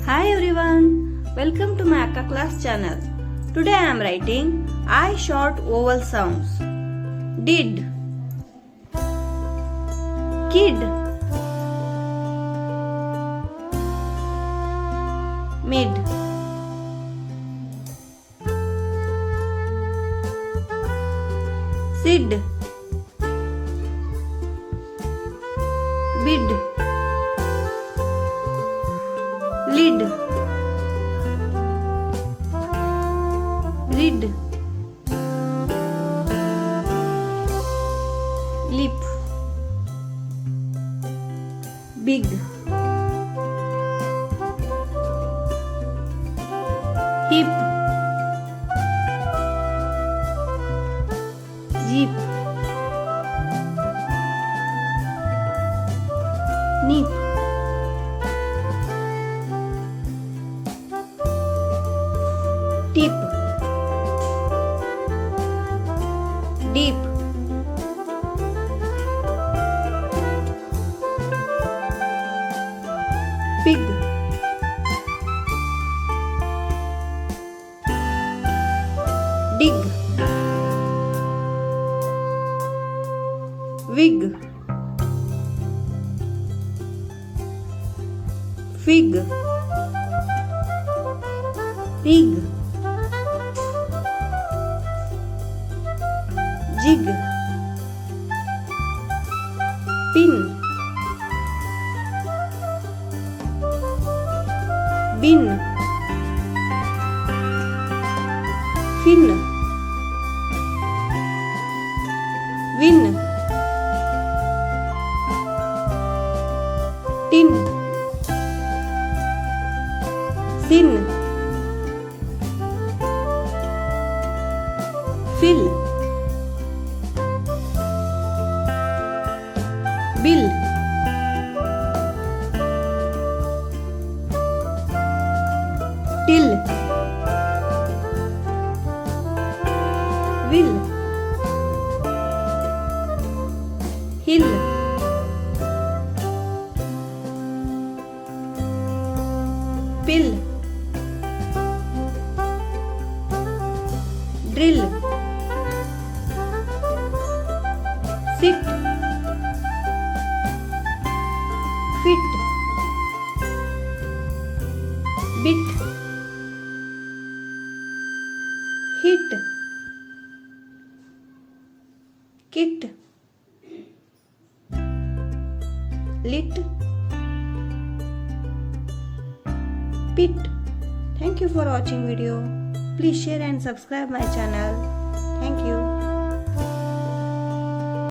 Hi everyone, welcome to my Akka Class channel. Today I am writing I short vowel sounds. Did, kid, mid, sid, bid, lid, rid, lip, big, hip, jeep, nip, tip, deep, pig, dig, wig, fig, pig, jig, pin, bin, fin, win, tin, sin, fill, bill, till, will, hill, pill, drill, sit, fit, bit, hit, kit, lit, pit. Thank you for watching video. Please share and subscribe my channel.